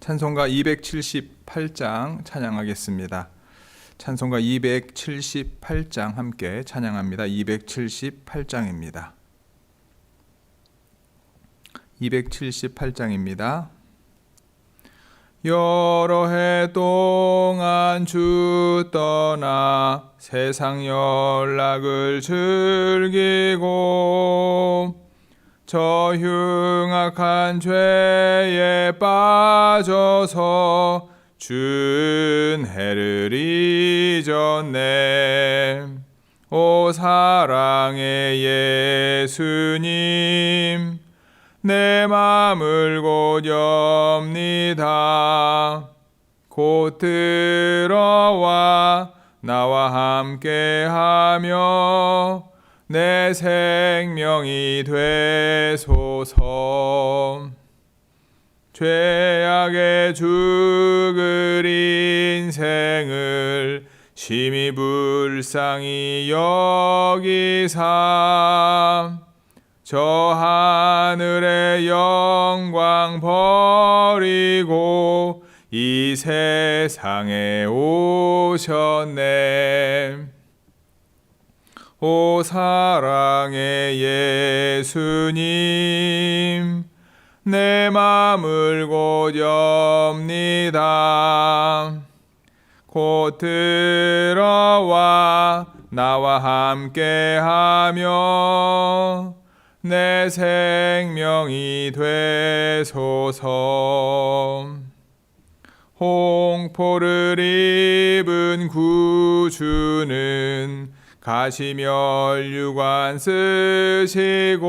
찬송가 278장 찬양하겠습니다. 찬송가 278장 함께 찬양합니다. 278장입니다. 278장입니다. 여러 해 동안 주 떠나 세상 연락을 즐기고 저 흉악한 죄에 빠져서 준해를 잊었네. 오 사랑의 예수님, 내 맘을 곧 엽니다. 곧 들어와 나와 함께하며 내 생명이 되소서. 죄악에 죽을 인생을 심히 불쌍히 여기사 저 하늘의 영광 버리고 이 세상에 오셨네. 오 사랑의 예수님, 내 맘을 곧 엽니다. 곧 들어와 나와 함께하며 내 생명이 되소서. 홍포를 입은 구주는 가시면류관 쓰시고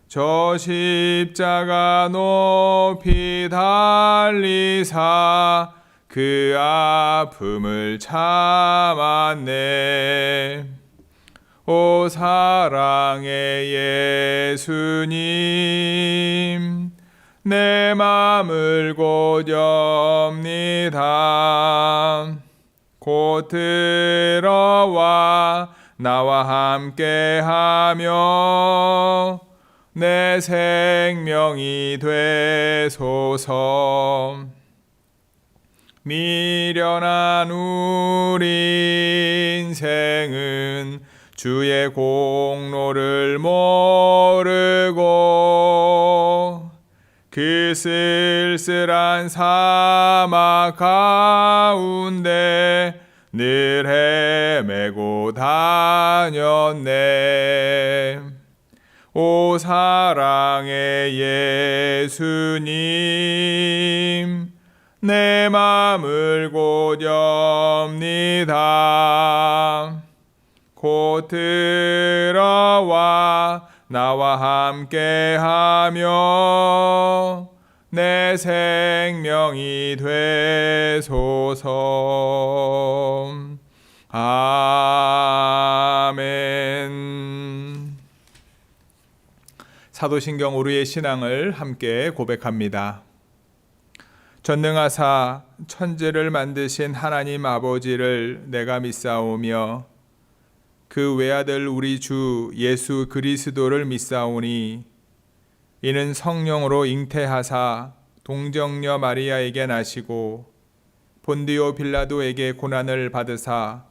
저 십자가 높이 달리사 그 아픔을 참았네. 오 사랑의 예수님, 내 맘을 곧 엽니다. 곧 들어와 나와 함께하며 내 생명이 되소서. 미련한 우리 인생은 주의 공로를 모르고 그 쓸쓸한 사막 가운데 늘 헤매고 다녔네. 오 사랑의 예수님, 내 맘을 곧 엽니다. 곧 들어와 나와 함께하며 내 생명이 되소서. 아멘. 사도신경 오르의 신앙을 함께 고백합니다. 전능하사 천지를 만드신 하나님 아버지를 내가 믿사오며 그 외아들 우리 주 예수 그리스도를 믿사오니 이는 성령으로 잉태하사 동정녀 마리아에게 나시고 본디오 빌라도에게 고난을 받으사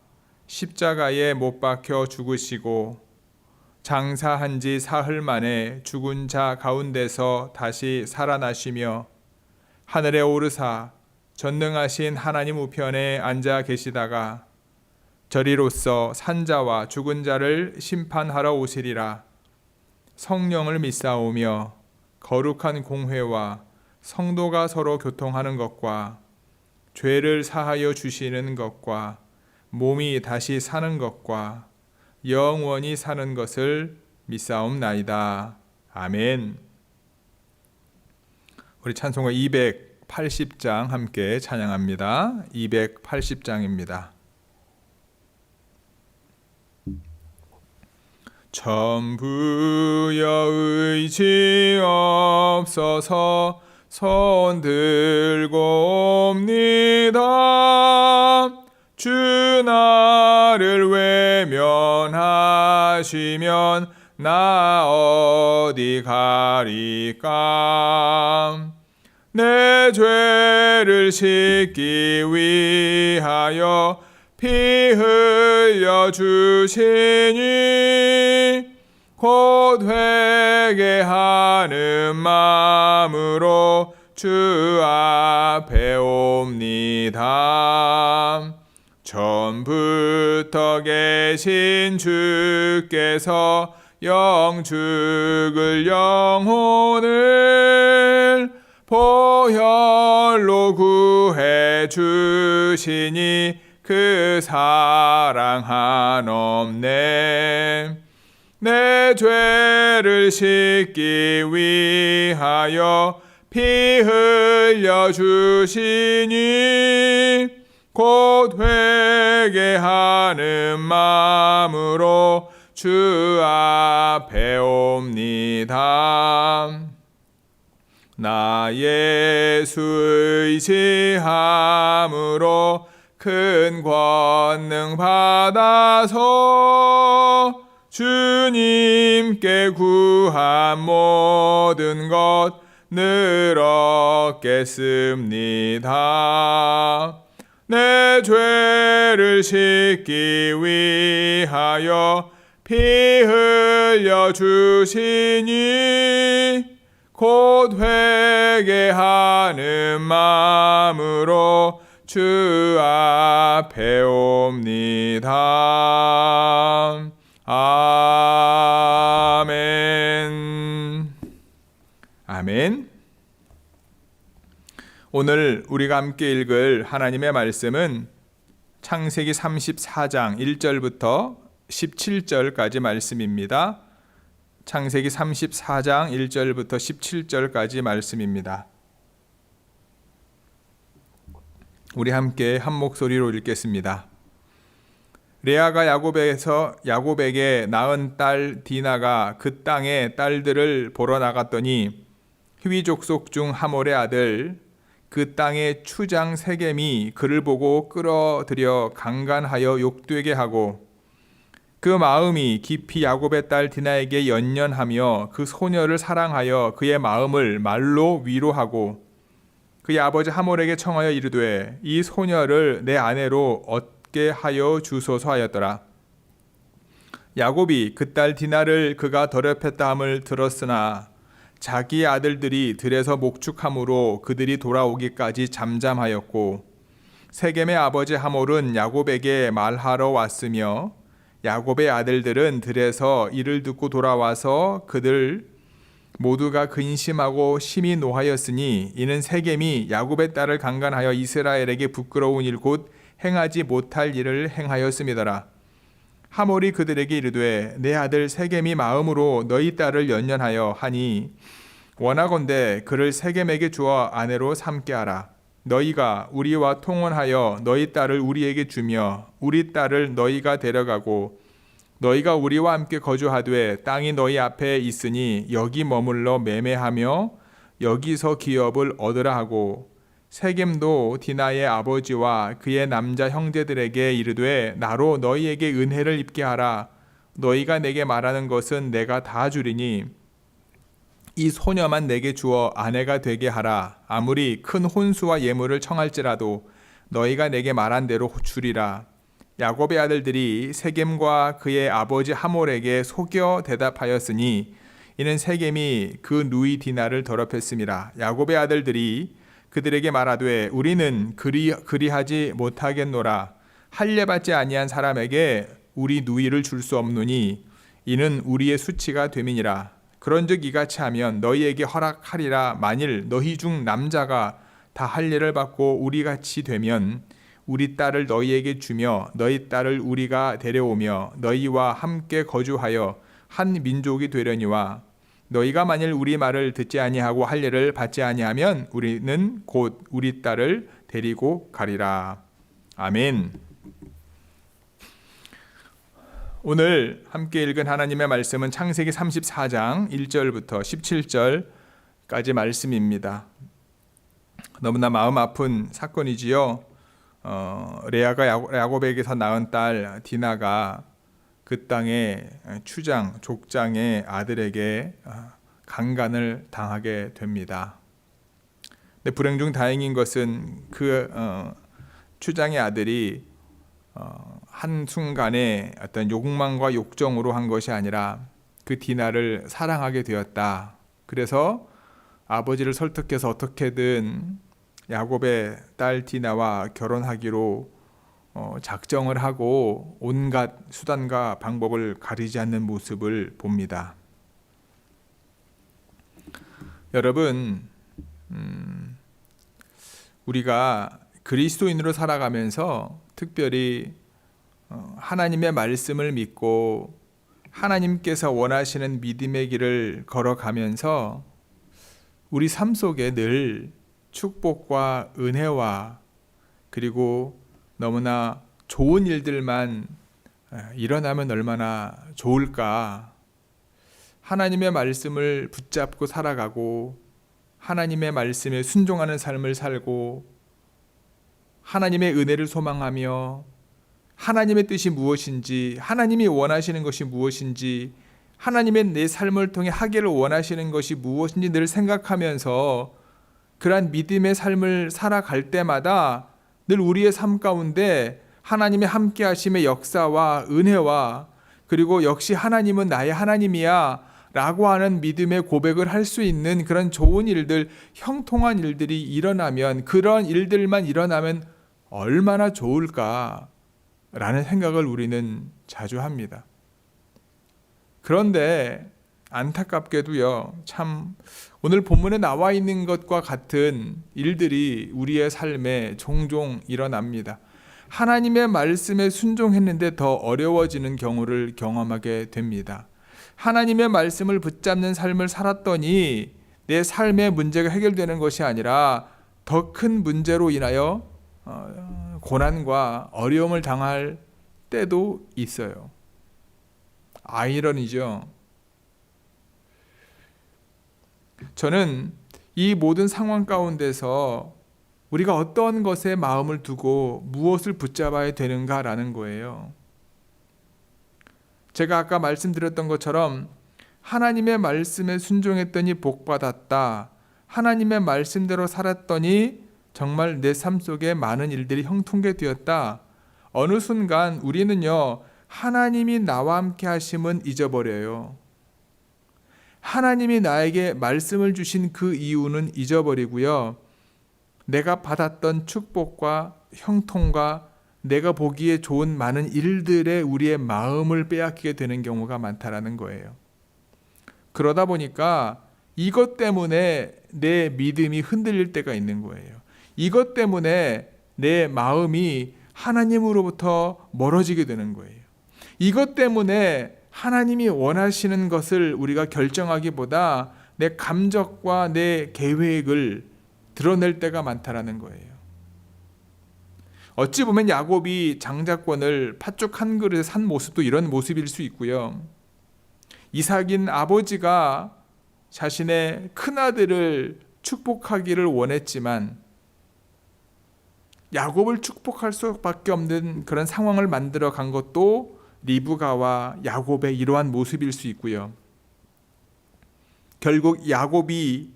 십자가에 못 박혀 죽으시고 장사한 지 사흘 만에 죽은 자 가운데서 다시 살아나시며 하늘에 오르사 전능하신 하나님 우편에 앉아 계시다가 저리로서 산자와 죽은 자를 심판하러 오시리라. 성령을 믿사오며 거룩한 공회와 성도가 서로 교통하는 것과 죄를 사하여 주시는 것과 몸이 다시 사는 것과 영원히 사는 것을 믿사옵나이다. 아멘. 우리 찬송가 280장 함께 찬양합니다. 280장입니다. 전부여 의지 없어서 손 들고 옵니다. 주 나를 외면하시면 나 어디 가리까. 내 죄를 씻기 위하여 피 흘려 주시니 곧 회개하는 마음으로 주 앞에 옵니다. 처음부터 계신 주께서 영죽을 영혼을 보혈로 구해 주시니 그 사랑 한없네. 내 죄를 씻기 위하여 피 흘려 주시니 곧 회개하는 마음으로 주 앞에 옵니다. 나 예수 의지함으로 큰 권능 받아서 주님께 구한 모든 것 늘 얻겠습니다. 내 죄를 씻기 위하여 피 흘려 주시니 곧 회개하는 마음으로 주 앞에 옵니다. 아멘. 아멘. 오늘 우리가 함께 읽을 하나님의 말씀은 창세기 34장 1절부터 17절까지 말씀입니다. 창세기 34장 1절부터 17절까지 말씀입니다. 우리 함께 한 목소리로 읽겠습니다. 레아가 야곱에게 낳은 딸 디나가 그 땅의 딸들을 보러 나갔더니 히위 족속 중 하몰의 아들 그 땅의 추장 세겜이 그를 보고 끌어들여 강간하여 욕되게 하고 그 마음이 깊이 야곱의 딸 디나에게 연연하며 그 소녀를 사랑하여 그의 마음을 말로 위로하고 그의 아버지 하몰에게 청하여 이르되 이 소녀를 내 아내로 얻게 하여 주소서 하였더라. 야곱이 그 딸 디나를 그가 더럽혔다 함을 들었으나 자기 아들들이 들에서 목축함으로 그들이 돌아오기까지 잠잠하였고 세겜의 아버지 하몰은 야곱에게 말하러 왔으며 야곱의 아들들은 들에서 이를 듣고 돌아와서 그들 모두가 근심하고 심히 노하였으니 이는 세겜이 야곱의 딸을 강간하여 이스라엘에게 부끄러운 일 곧 행하지 못할 일을 행하였음이더라. 하몰이 그들에게 이르되 내 아들 세겜이 마음으로 너희 딸을 연연하여 하니 원하건대 그를 세겜에게 주어 아내로 삼게 하라. 너희가 우리와 통혼하여 너희 딸을 우리에게 주며 우리 딸을 너희가 데려가고 너희가 우리와 함께 거주하되 땅이 너희 앞에 있으니 여기 머물러 매매하며 여기서 기업을 얻으라 하고 세겜도 디나의 아버지와 그의 남자 형제들에게 이르되 나로 너희에게 은혜를 입게 하라. 너희가 내게 말하는 것은 내가 다 주리니 이 소녀만 내게 주어 아내가 되게 하라. 아무리 큰 혼수와 예물을 청할지라도 너희가 내게 말한 대로 주리라. 야곱의 아들들이 세겜과 그의 아버지 하몰에게 속여 대답하였으니 이는 세겜이 그 누이 디나를 더럽혔습니다. 야곱의 아들들이 그들에게 말하되 우리는 그리하지 못하겠노라. 할례받지 아니한 사람에게 우리 누이를 줄 수 없노니 이는 우리의 수치가 됨이니라. 그런즉 이같이 하면 너희에게 허락하리라. 만일 너희 중 남자가 다 할례를 받고 우리같이 되면 우리 딸을 너희에게 주며 너희 딸을 우리가 데려오며 너희와 함께 거주하여 한 민족이 되려니와 너희가 만일 우리 말을 듣지 아니하고 할례를 받지 아니하면 우리는 곧 우리 딸을 데리고 가리라. 아멘. 오늘 함께 읽은 하나님의 말씀은 창세기 34장 1절부터 17절까지 말씀입니다. 너무나 마음 아픈 사건이지요. 레아가 야곱에게서 낳은 딸 디나가 그 땅의 추장, 족장의 아들에게 강간을 당하게 됩니다. 근데 불행 중 다행인 것은 그 추장의 아들이 한순간에 어떤 욕망과 욕정으로 한 것이 아니라 그 디나를 사랑하게 되었다. 그래서 아버지를 설득해서 어떻게든 야곱의 딸 디나와 결혼하기로 작정을 하고 온갖 수단과 방법을 가리지 않는 모습을 봅니다. 여러분, 우리가 그리스도인으로 살아가면서 특별히 하나님의 말씀을 믿고 하나님께서 원하시는 믿음의 길을 걸어가면서 우리 삶 속에 늘 축복과 은혜와 그리고 너무나 좋은 일들만 일어나면 얼마나 좋을까. 하나님의 말씀을 붙잡고 살아가고 하나님의 말씀에 순종하는 삶을 살고 하나님의 은혜를 소망하며 하나님의 뜻이 무엇인지, 하나님이 원하시는 것이 무엇인지, 하나님의 내 삶을 통해 하기를 원하시는 것이 무엇인지 늘 생각하면서 그러한 믿음의 삶을 살아갈 때마다 늘 우리의 삶 가운데 하나님의 함께 하심의 역사와 은혜와 그리고 역시 하나님은 나의 하나님이야 라고 하는 믿음의 고백을 할 수 있는 그런 좋은 일들, 형통한 일들이 일어나면, 그런 일들만 일어나면 얼마나 좋을까 라는 생각을 우리는 자주 합니다. 그런데 안타깝게도요, 참 오늘 본문에 나와 있는 것과 같은 일들이 우리의 삶에 종종 일어납니다. 하나님의 말씀에 순종했는데 더 어려워지는 경우를 경험하게 됩니다. 하나님의 말씀을 붙잡는 삶을 살았더니 내 삶의 문제가 해결되는 것이 아니라 더 큰 문제로 인하여 고난과 어려움을 당할 때도 있어요. 아이러니죠. 저는 이 모든 상황 가운데서 우리가 어떤 것에 마음을 두고 무엇을 붙잡아야 되는가라는 거예요. 제가 아까 말씀드렸던 것처럼 하나님의 말씀에 순종했더니 복받았다. 하나님의 말씀대로 살았더니 정말 내 삶 속에 많은 일들이 형통하게 되었다. 어느 순간 우리는요, 하나님이 나와 함께 하심은 잊어버려요. 하나님이 나에게 말씀을 주신 그 이유는 잊어버리고요. 내가 받았던 축복과 형통과 내가 보기에 좋은 많은 일들에 우리의 마음을 빼앗기게 되는 경우가 많다라는 거예요. 그러다 보니까 이것 때문에 내 믿음이 흔들릴 때가 있는 거예요. 이것 때문에 내 마음이 하나님으로부터 멀어지게 되는 거예요. 이것 때문에 하나님이 원하시는 것을 우리가 결정하기보다 내 감정과 내 계획을 드러낼 때가 많다라는 거예요. 어찌 보면 야곱이 장자권을 팥죽 한 그릇에 산 모습도 이런 모습일 수 있고요. 이삭인 아버지가 자신의 큰아들을 축복하기를 원했지만 야곱을 축복할 수밖에 없는 그런 상황을 만들어 간 것도 리브가와 야곱의 이러한 모습일 수 있고요. 결국 야곱이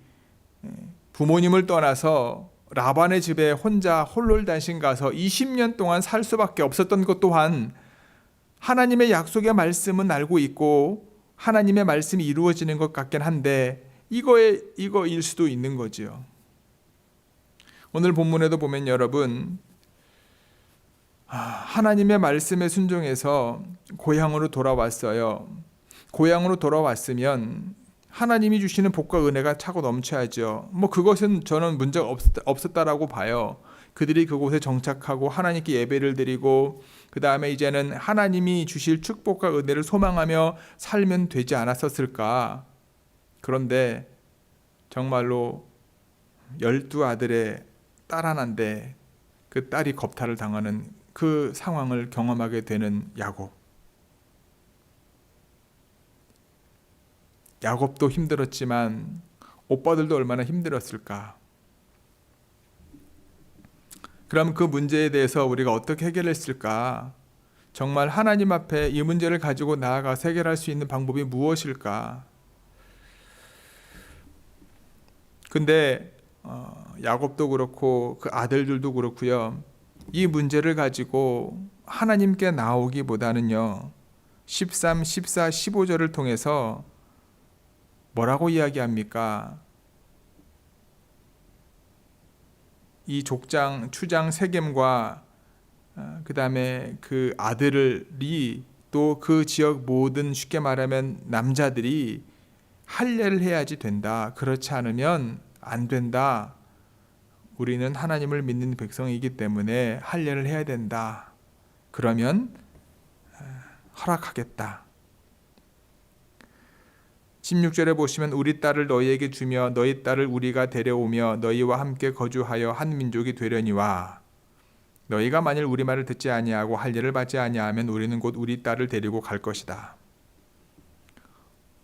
부모님을 떠나서 라반의 집에 혼자 홀로단신 가서 20년 동안 살 수밖에 없었던 것 또한 하나님의 약속의 말씀은 알고 있고 하나님의 말씀이 이루어지는 것 같긴 한데 이거일 수도 있는 거지요. 오늘 본문에도 보면 여러분, 하나님의 말씀에 순종해서 고향으로 돌아왔어요. 고향으로 돌아왔으면 하나님이 주시는 복과 은혜가 차고 넘쳐야죠. 그것은 저는 문제가 없었다라고 봐요. 그들이 그곳에 정착하고 하나님께 예배를 드리고 그 다음에 이제는 하나님이 주실 축복과 은혜를 소망하며 살면 되지 않았었을까. 그런데 정말로 12아들의 딸 하나인데 그 딸이 겁탈을 당하는 그 상황을 경험하게 되는 야곱도 힘들었지만 오빠들도 얼마나 힘들었을까. 그럼 그 문제에 대해서 우리가 어떻게 해결했을까? 정말 하나님 앞에 이 문제를 가지고 나아가서 해결할 수 있는 방법이 무엇일까? 근데 야곱도 그렇고 그 아들들도 그렇고요. 이 문제를 가지고 하나님께 나오기보다는요. 13, 14, 15절을 통해서 뭐라고 이야기합니까? 이 족장, 추장 세겜과 그 다음에 그 아들이 또 그 지역 모든 쉽게 말하면 남자들이 할례를 해야지 된다. 그렇지 않으면 안 된다. 우리는 하나님을 믿는 백성이기 때문에 할례를 해야 된다. 그러면 허락하겠다. 16절에 보시면 우리 딸을 너희에게 주며 너희 딸을 우리가 데려오며 너희와 함께 거주하여 한 민족이 되려니와 너희가 만일 우리 말을 듣지 아니하고 할례를 받지 아니하면 우리는 곧 우리 딸을 데리고 갈 것이다.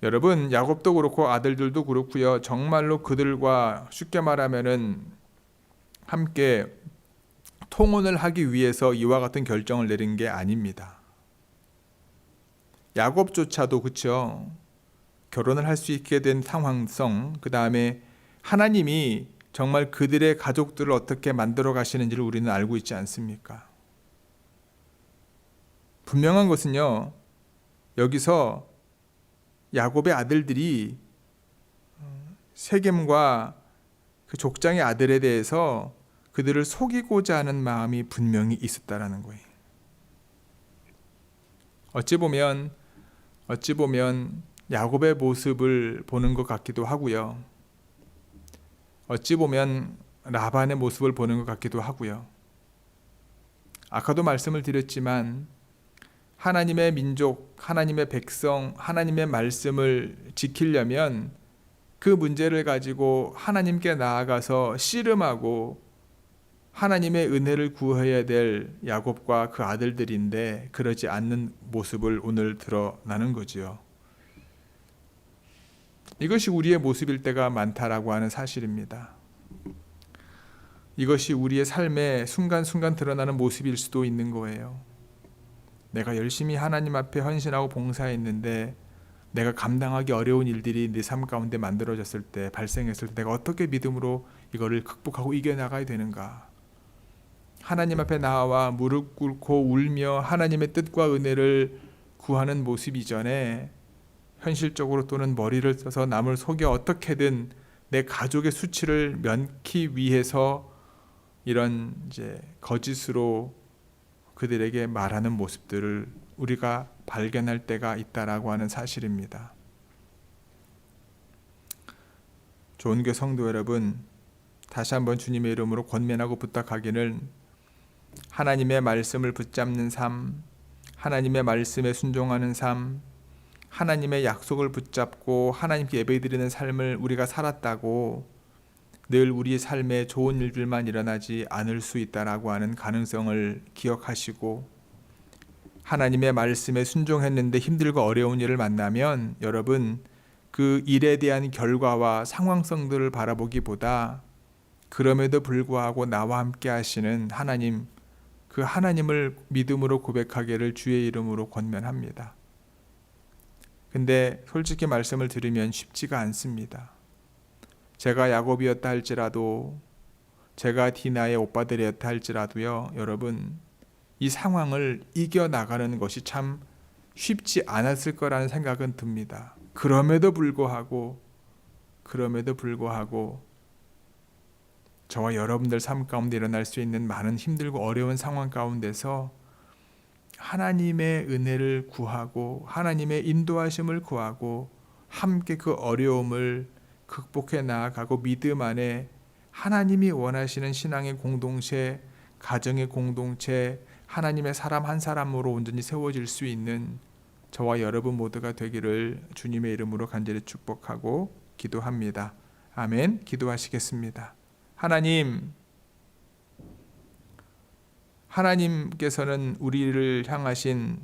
여러분, 야곱도 그렇고 아들들도 그렇고요. 정말로 그들과 쉽게 말하면은 함께 통혼을 하기 위해서 이와 같은 결정을 내린 게 아닙니다. 야곱조차도 그렇죠. 결혼을 할 수 있게 된 상황성, 그 다음에 하나님이 정말 그들의 가족들을 어떻게 만들어 가시는지를 우리는 알고 있지 않습니까? 분명한 것은요, 여기서 야곱의 아들들이 세겜과 그 족장의 아들에 대해서 그들을 속이고자 하는 마음이 분명히 있었다라는 거예요. 어찌 보면 야곱의 모습을 보는 것 같기도 하고요. 어찌 보면 라반의 모습을 보는 것 같기도 하고요. 아까도 말씀을 드렸지만 하나님의 민족, 하나님의 백성, 하나님의 말씀을 지키려면 그 문제를 가지고 하나님께 나아가서 씨름하고 하나님의 은혜를 구해야 될 야곱과 그 아들들인데 그러지 않는 모습을 오늘 드러나는 거지요. 이것이 우리의 모습일 때가 많다라고 하는 사실입니다. 이것이 우리의 삶에 순간순간 드러나는 모습일 수도 있는 거예요. 내가 열심히 하나님 앞에 헌신하고 봉사했는데 내가 감당하기 어려운 일들이 내 삶 가운데 만들어졌을 때, 발생했을 때 내가 어떻게 믿음으로 이거를 극복하고 이겨나가야 되는가? 하나님 앞에 나와 무릎 꿇고 울며 하나님의 뜻과 은혜를 구하는 모습 이전에 현실적으로 또는 머리를 써서 남을 속여 어떻게든 내 가족의 수치를 면키 위해서 이런 이제 거짓으로 그들에게 말하는 모습들을 우리가 발견할 때가 있다라고 하는 사실입니다. 좋은교회 성도 여러분, 다시 한번 주님의 이름으로 권면하고 부탁하기는 하나님의 말씀을 붙잡는 삶, 하나님의 말씀에 순종하는 삶, 하나님의 약속을 붙잡고 하나님께 예배드리는 삶을 우리가 살았다고 늘 우리의 삶에 좋은 일들만 일어나지 않을 수 있다라고 하는 가능성을 기억하시고 하나님의 말씀에 순종했는데 힘들고 어려운 일을 만나면 여러분 그 일에 대한 결과와 상황성들을 바라보기보다 그럼에도 불구하고 나와 함께 하시는 하나님, 그 하나님을 믿음으로 고백하기를 주의 이름으로 권면합니다. 근데 솔직히 말씀을 들으면 쉽지가 않습니다. 제가 야곱이었다 할지라도, 제가 디나의 오빠들이었다 할지라도요, 여러분 이 상황을 이겨나가는 것이 참 쉽지 않았을 거라는 생각은 듭니다. 그럼에도 불구하고 저와 여러분들 삶 가운데 일어날 수 있는 많은 힘들고 어려운 상황 가운데서 하나님의 은혜를 구하고 하나님의 인도하심을 구하고 함께 그 어려움을 극복해 나아가고 믿음 안에 하나님이 원하시는 신앙의 공동체, 가정의 공동체, 하나님의 사람 한 사람으로 온전히 세워질 수 있는 저와 여러분 모두가 되기를 주님의 이름으로 간절히 축복하고 기도합니다. 아멘. 기도하시겠습니다. 하나님께서는 우리를 향하신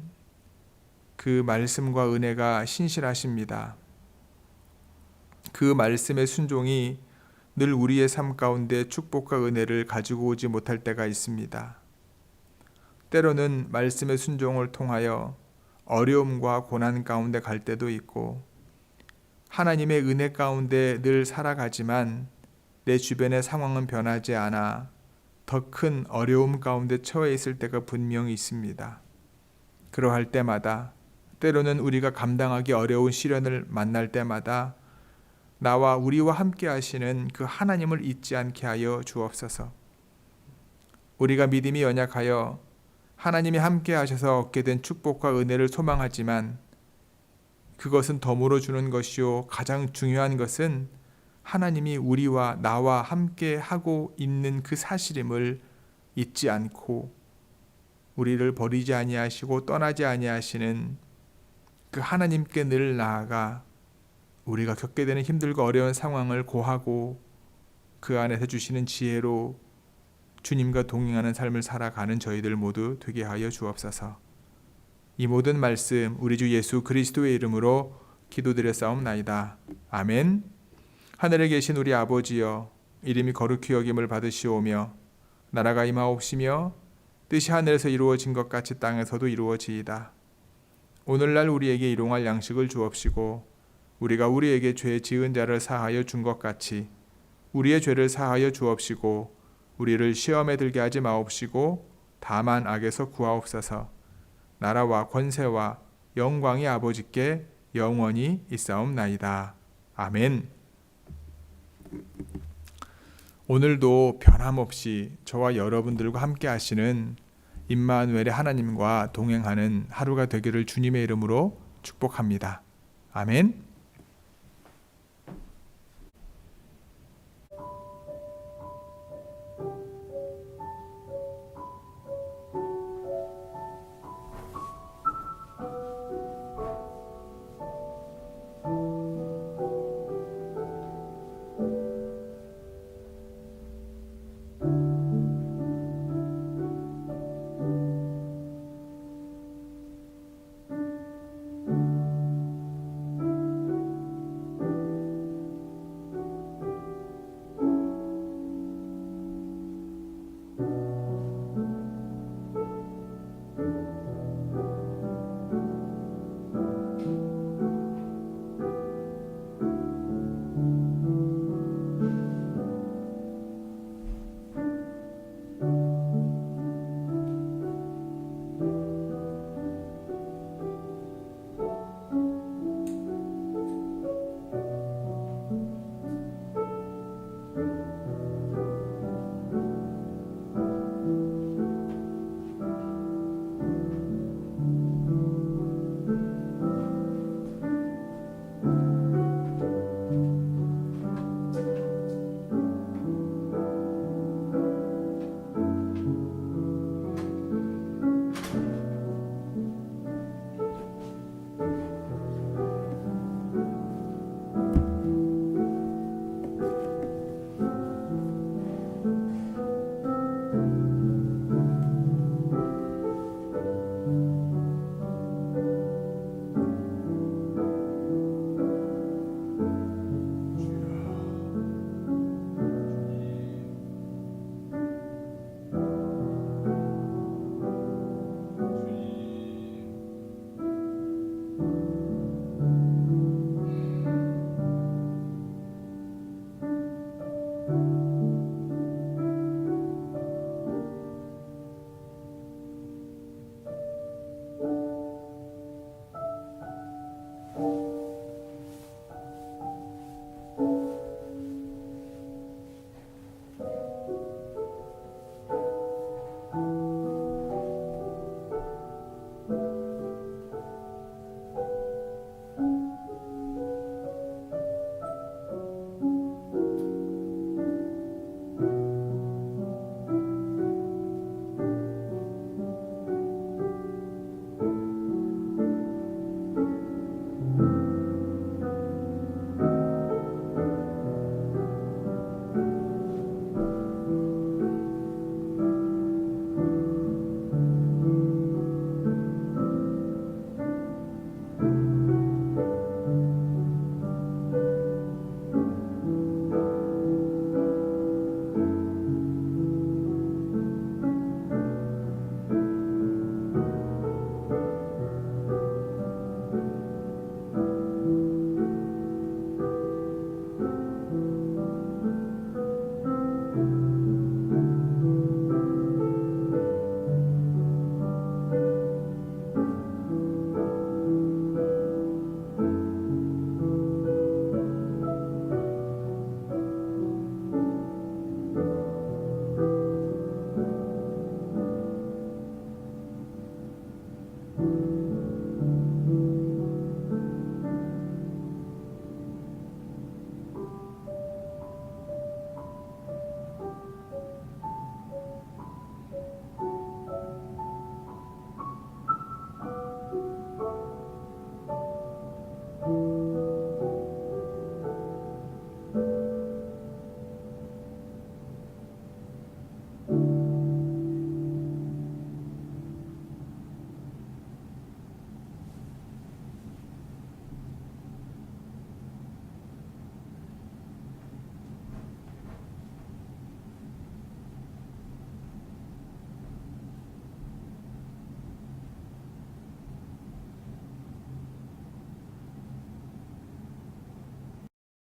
그 말씀과 은혜가 신실하십니다. 그 말씀의 순종이 늘 우리의 삶 가운데 축복과 은혜를 가지고 오지 못할 때가 있습니다. 때로는 말씀의 순종을 통하여 어려움과 고난 가운데 갈 때도 있고 하나님의 은혜 가운데 늘 살아가지만 내 주변의 상황은 변하지 않아 더 큰 어려움 가운데 처해 있을 때가 분명히 있습니다. 그러할 때마다, 때로는 우리가 감당하기 어려운 시련을 만날 때마다 나와 우리와 함께 하시는 그 하나님을 잊지 않게 하여 주옵소서. 우리가 믿음이 연약하여 하나님이 함께 하셔서 얻게 된 축복과 은혜를 소망하지만 그것은 덤으로 주는 것이요, 가장 중요한 것은 하나님이 우리와 나와 함께 하고 있는 그 사실임을 잊지 않고 우리를 버리지 아니하시고 떠나지 아니하시는 그 하나님께 늘 나아가 우리가 겪게 되는 힘들고 어려운 상황을 고하고 그 안에서 주시는 지혜로 주님과 동행하는 삶을 살아가는 저희들 모두 되게 하여 주옵소서. 이 모든 말씀 우리 주 예수 그리스도의 이름으로 기도드렸사옵나이다. 아멘. 하늘에 계신 우리 아버지여, 이름이 거룩히 여김을 받으시오며 나라가 임하옵시며 뜻이 하늘에서 이루어진 것 같이 땅에서도 이루어지이다. 오늘날 우리에게 일용할 양식을 주옵시고 우리가 우리에게 죄 지은 자를 사하여 준 것 같이 우리의 죄를 사하여 주옵시고 우리를 시험에 들게 하지 마옵시고 다만 악에서 구하옵소서. 나라와 권세와 영광이 아버지께 영원히 있사옵나이다. 아멘. 오늘도 변함없이 저와 여러분들과 함께 하시는 임마누엘의 하나님과 동행하는 하루가 되기를 주님의 이름으로 축복합니다. 아멘.